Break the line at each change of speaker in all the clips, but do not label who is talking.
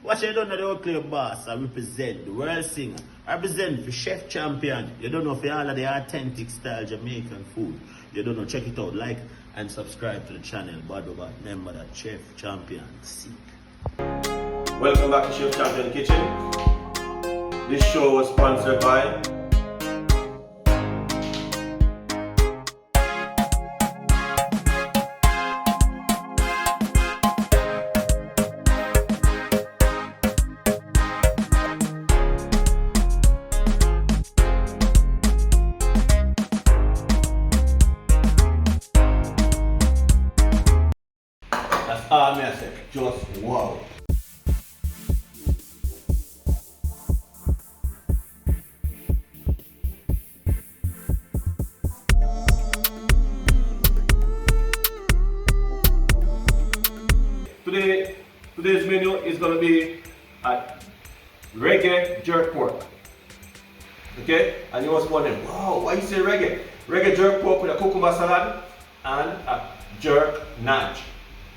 What you don't know the whole clear boss, I represent the world singer. I represent the chef champion. You don't know for all of the authentic style Jamaican food. You don't know, check it out, like and subscribe to the channel. But remember that chef champion seek.
Welcome back to Chef Champion Kitchen. This show was sponsored by Music. Just wow. Today's menu is going to be a reggae jerk pork. Okay? And you was wondering, wow, why you say reggae? Reggae jerk pork with a cucumber salad and a jerk nudge.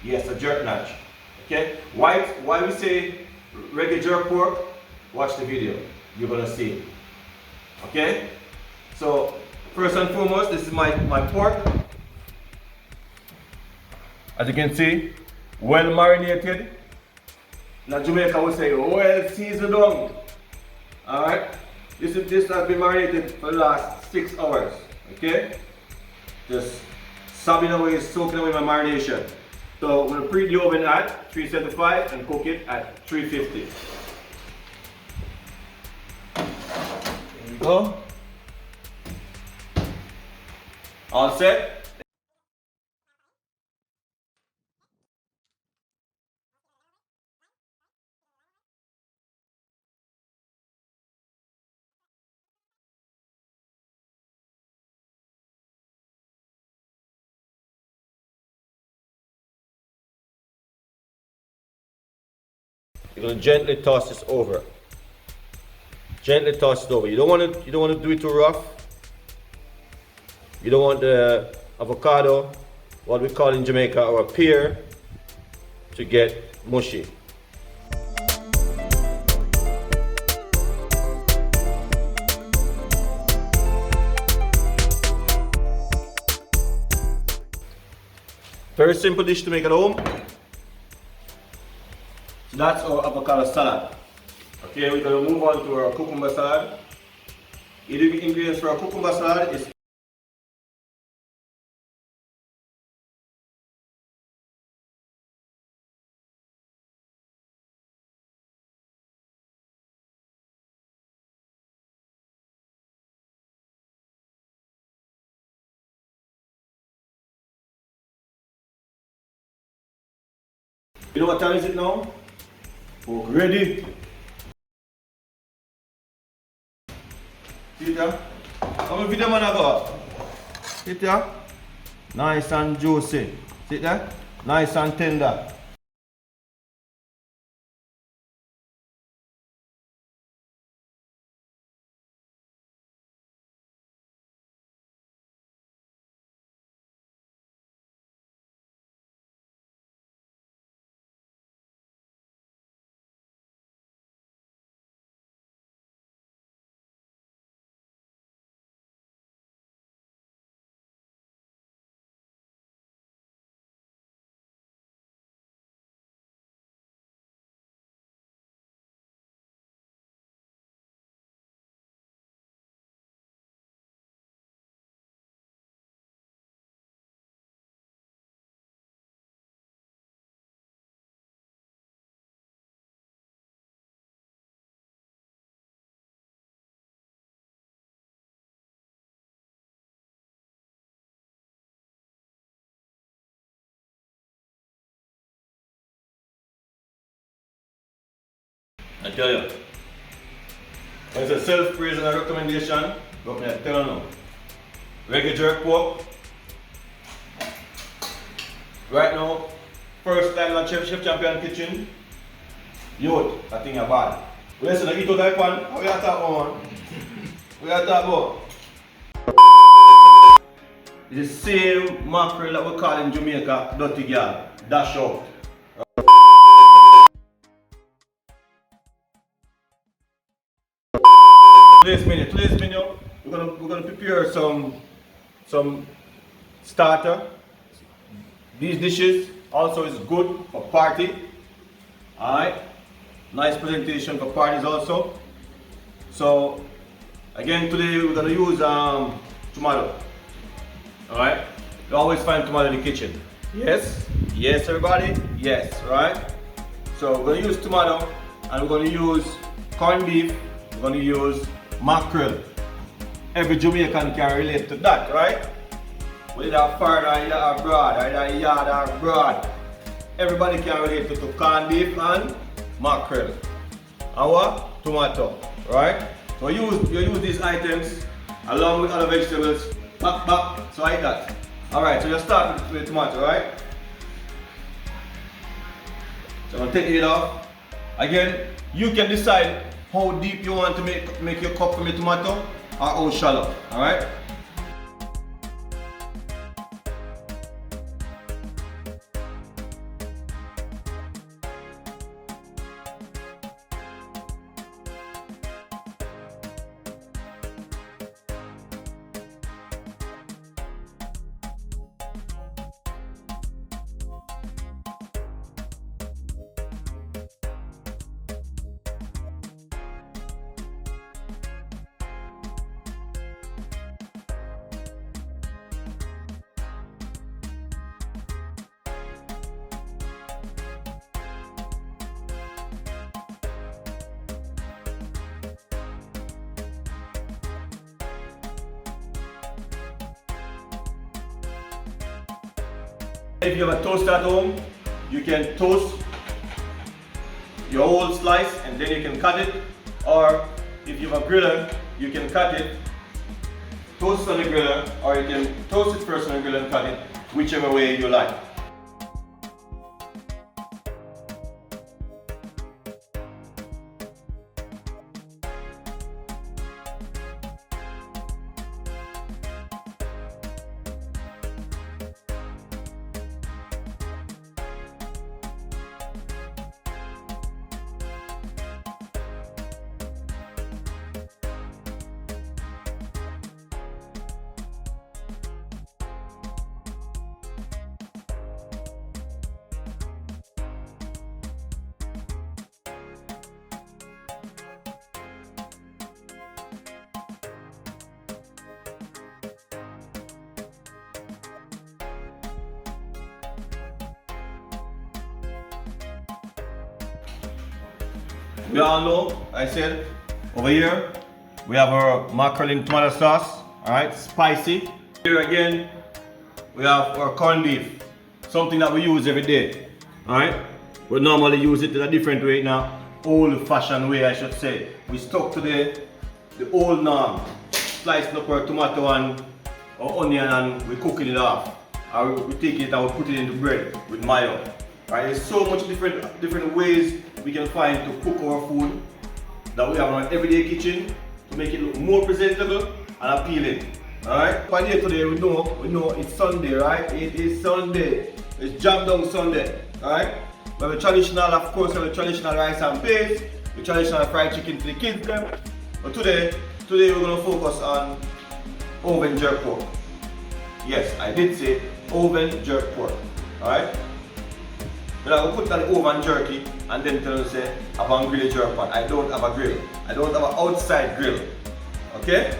Yes, a jerk nudge. Okay? Why we say reggae jerk pork? Watch the video. You're going to see it. Okay? So, first and foremost, this is my pork. As you can see, well marinated. Now Jamaica would say, well seasoned down. Alright? This has been marinated for the last 6 hours. Okay? Just sobbing away, soaking away my marination. So we'll preheat the oven at 375 and cook it at 350. There we go. All set? You're gonna gently toss this over. Gently toss it over. You don't want to do it too rough. You don't want the avocado, what we call in Jamaica, or a pear, to get mushy. Very simple dish to make at home. So that's our avocado salad. Okay, we're going to move on to our cucumber salad. The ingredients for our cucumber salad is you know what time is it now? Pork ready. See it there? How many video man I got? See it there? Nice and juicy. See it there? Nice and tender. I tell you, when it's a self-praise and a recommendation, but I tell you now, reggae jerk pork, right now, first time in Chef Champion Kitchen, youth, I think you're bad. Listen, I eat out that pan, how you talk about, man? What you talk about? It's the same mackerel that we call in Jamaica, dirty girl, dash out. Today's menu, we're gonna prepare some starter. These dishes also is good for party. Alright. Nice presentation for parties also. So again today we're gonna use tomato. Alright. You always find tomato in the kitchen. Yes? Yes everybody? Yes, right? So we're gonna use tomato and we're gonna use corned beef, we're gonna use mackerel. Every Jamaican can relate to that, right? Whether they're far or either abroad, either yard or abroad. Everybody can relate to corned beef and mackerel. Our tomato, right? So you use these items along with other vegetables, so like that. Alright, so you start with the tomato, right? So I'm gonna take it off. Again, you can decide how deep you want to make your cup from your tomato or how shallow, alright? If you have a toaster at home, you can toast your whole slice and then you can cut it. Or if you have a griller, you can cut it, toast on the griller, or you can toast it first on the griller and cut it, whichever way you like. We all know, I said, over here, we have our mackerel in tomato sauce, alright, spicy. Here again, we have our corned beef, something that we use every day, alright. We normally use it in a different way now, old-fashioned way I should say. We stuck to the old norm, slicing up our tomato and our onion and we cooking it off. Or we take it and we put it in the bread with mayo. Right? There's so much different ways we can find to cook our food that we have in our everyday kitchen to make it look more presentable and appealing. Alright? By here today we know it's Sunday, right? It is Sunday. It's jam down Sunday. Alright? We have a traditional, of course, we have a traditional rice and paste, the traditional fried chicken for the kids. But today we're gonna focus on oven jerk pork. Yes, I did say oven jerk pork. Alright? But I will put on the oven jerky and then tell you say I have a grill jerk pot. I don't have a grill. I don't have an outside grill. Okay?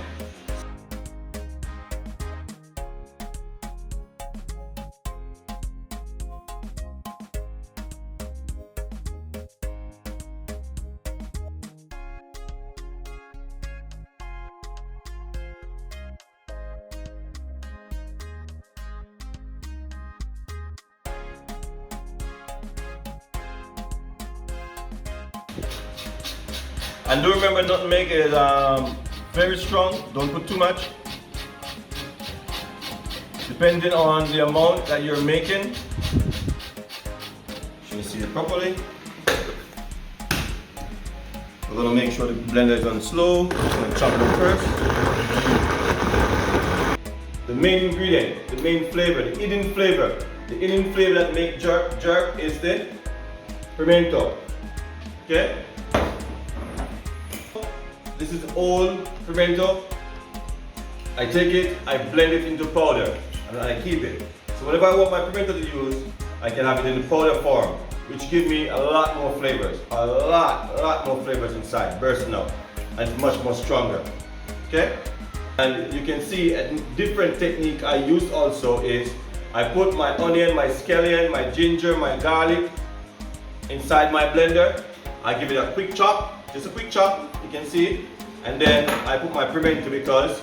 And do remember not to make it very strong, don't put too much. Depending on the amount that you're making. Should you see it properly? We're going to make sure the blender is on slow. We're going to chop it first. The main ingredient, the main flavor, the hidden flavor that make jerk is the pimento. Okay? this is old pimento. I take it, I blend it into powder, and I keep it. So whenever I want my pimento to use, I can have it in the powder form, which give me a lot more flavors. A lot more flavors inside, bursting out. And it's much more stronger. Okay? And you can see a different technique I use also is I put my onion, my scallion, my ginger, my garlic inside my blender. I give it a quick chop, just a quick chop, you can see. And then I put my pimento because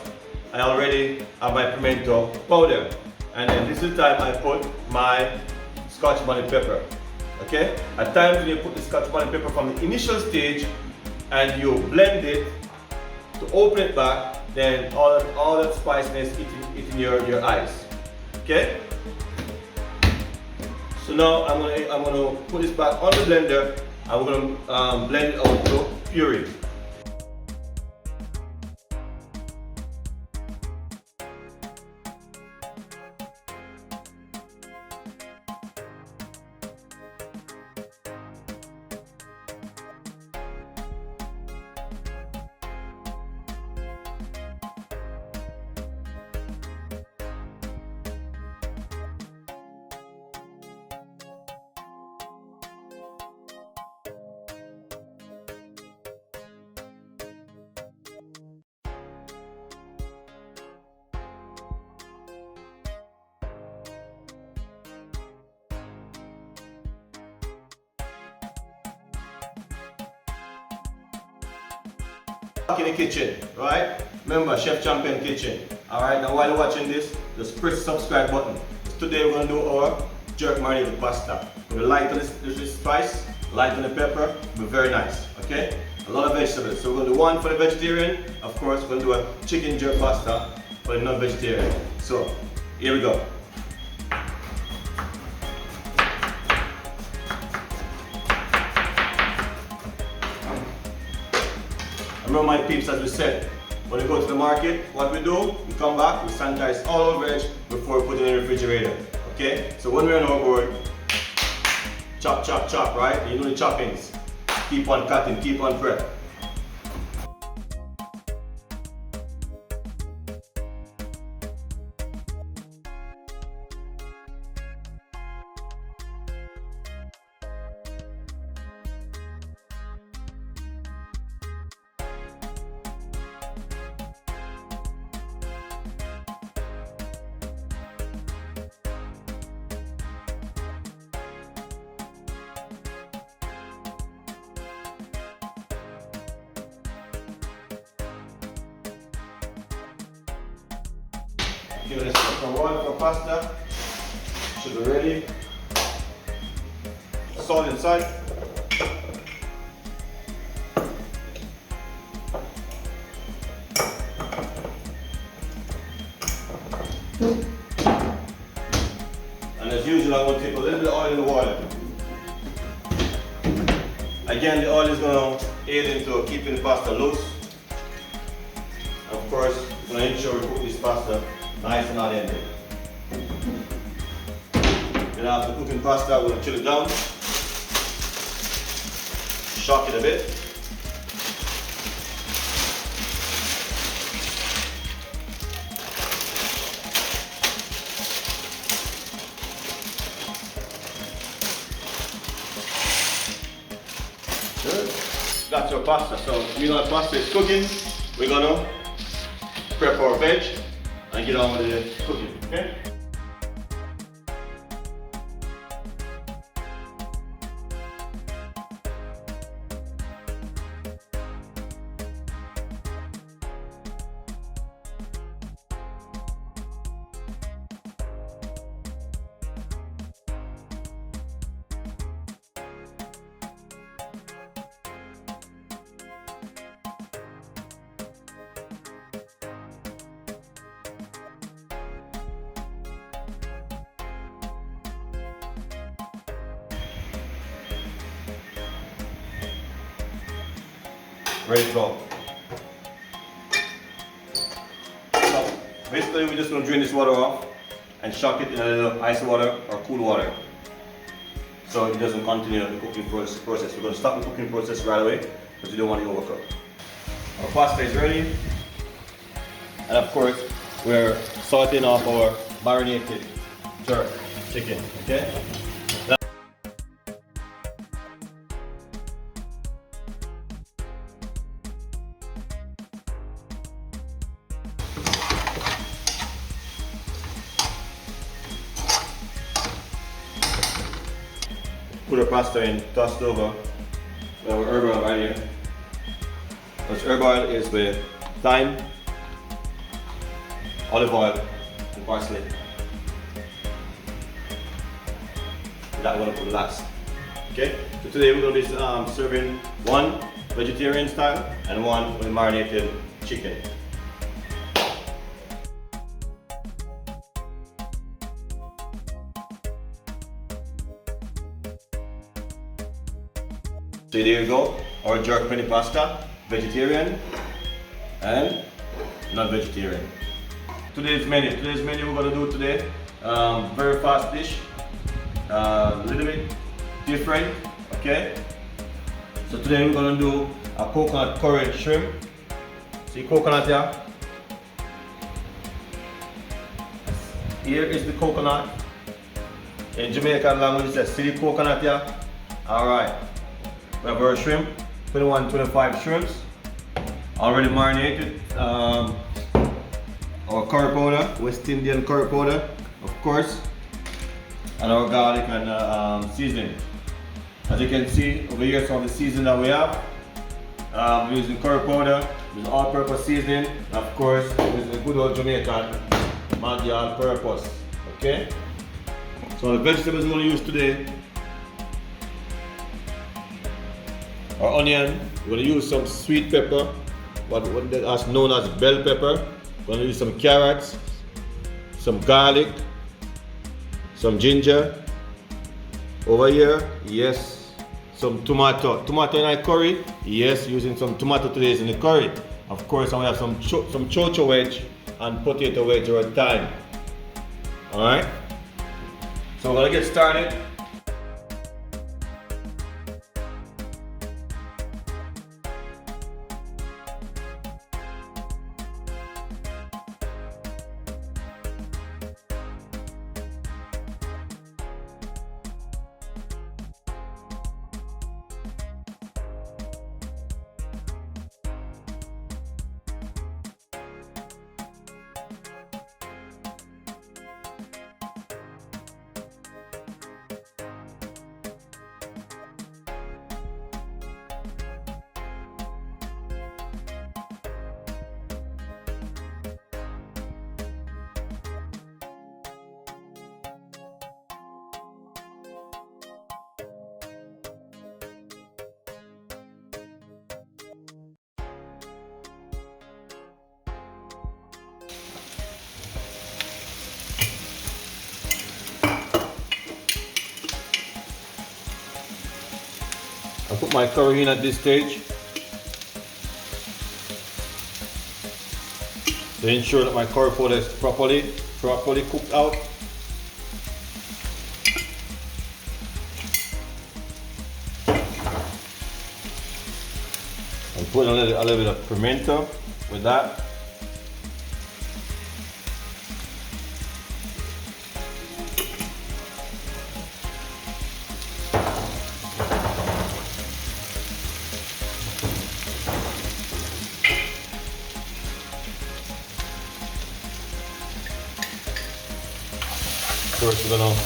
I already have my pimento powder. And then this is the time I put my Scotch bonnet pepper. Okay? At times when you put the Scotch bonnet pepper from the initial stage and you blend it to open it back, then all that spiciness eating your eyes. Okay? So now I'm gonna put this back on the blender. I'm gonna blend it out to puree. In the kitchen, right? Remember, Chef Champion Kitchen. Alright, now while you're watching this, just press the subscribe button. Today we're going to do our jerk marinated pasta. We're light on this spice, light on the pepper, but very nice, okay? A lot of vegetables. So we're going to do one for the vegetarian. Of course, we're going to do a chicken jerk pasta for the non-vegetarian. So, here we go. Remember my peeps, as we said, when we go to the market, what we do, we come back, we sanitize all our veg before we put it in the refrigerator. Okay? So when we're on our board, chop, chop, chop, right? You know the choppings. Keep on cutting, keep on prep. Give it a second water for pasta. Should be ready. Salt inside. And as usual, I'm going to take a little bit of oil in the water. Again, the oil is going to aid into keeping the pasta loose. And of course, we're going to ensure we cook this pasta nice and al dente. Then after cooking pasta, we're going to chill it down, shock it a bit. Good. That's our pasta. So meanwhile pasta is cooking, we're going to prep our veg and get on with the cooking, okay? Ready to go. So basically we're just going to drain this water off and shock it in a little ice water or cool water so it doesn't continue the cooking process. We're going to stop the cooking process right away because you don't want it to overcook. Our pasta is ready. And of course, we're sauteing off our marinated jerk chicken, okay? Put our pasta in, tossed over. We have our herb oil right here. This herb oil is with thyme, olive oil, and parsley. That one for last. Okay? So today we're going to be serving one vegetarian style and one with marinated chicken. So there you go, our jerk penny pasta, vegetarian and non-vegetarian. Today's menu we're gonna do today, very fast dish, a little bit different, okay? So today we're gonna do a coconut curry shrimp. See coconut here? Here is the coconut. In Jamaican language it says see the coconut here? Alright. We have our shrimp, 25 shrimps, already marinated. Our curry powder, West Indian curry powder, of course, and our garlic and seasoning. As you can see over here, some of the seasoning that we have. We're using curry powder, with all-purpose seasoning, and of course, using the good old Jamaican Maggi all-purpose. Okay. So the vegetables we're going to use today. Our onion, we're going to use some sweet pepper, what is known as bell pepper. We're going to use some carrots, some garlic, some ginger. Over here, yes, some tomato. Tomato in our curry, yes, using some tomato today in the curry. Of course, I'm going to have some chocho wedge and potato wedge or thyme. Alright? So we're going to get started. I put my curry in at this stage to ensure that my curry powder is properly cooked out. I'm putting a little bit of pimento with that. First we're going to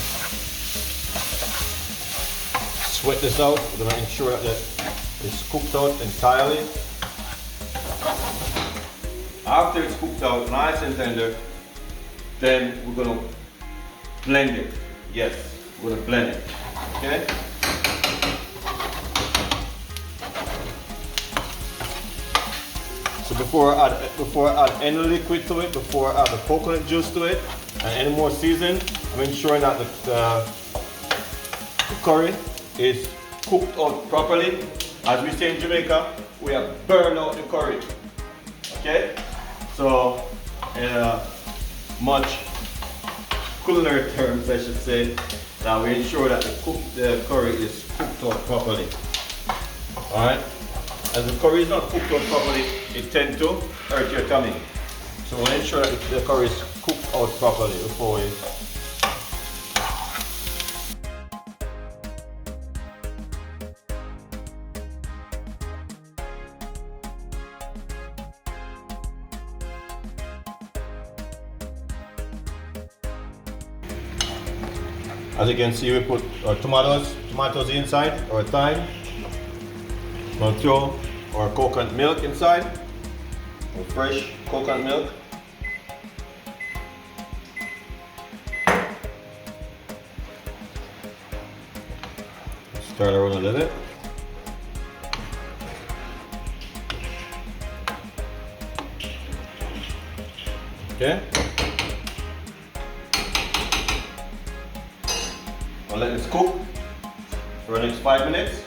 sweat this out. We're going to ensure that it's cooked out entirely. After it's cooked out nice and tender, then we're going to blend it. Yes, we're going to blend it. Okay? So before I add any liquid to it, before I add the coconut juice to it, and any more seasoning, I'm ensuring that the curry is cooked out properly. As we say in Jamaica, we have burned out the curry. Okay? So, in much culinary terms, I should say, that we ensure that the curry is cooked out properly. Alright? As the curry is not cooked out properly, it tends to hurt your tummy. So we want to ensure that the curry is cooked out properly before we. As you can see, we put our tomatoes inside, our thyme. We'll throw our coconut milk inside, our fresh coconut milk. Stir it around a little bit. Okay. I'll let this cook for the next 5 minutes.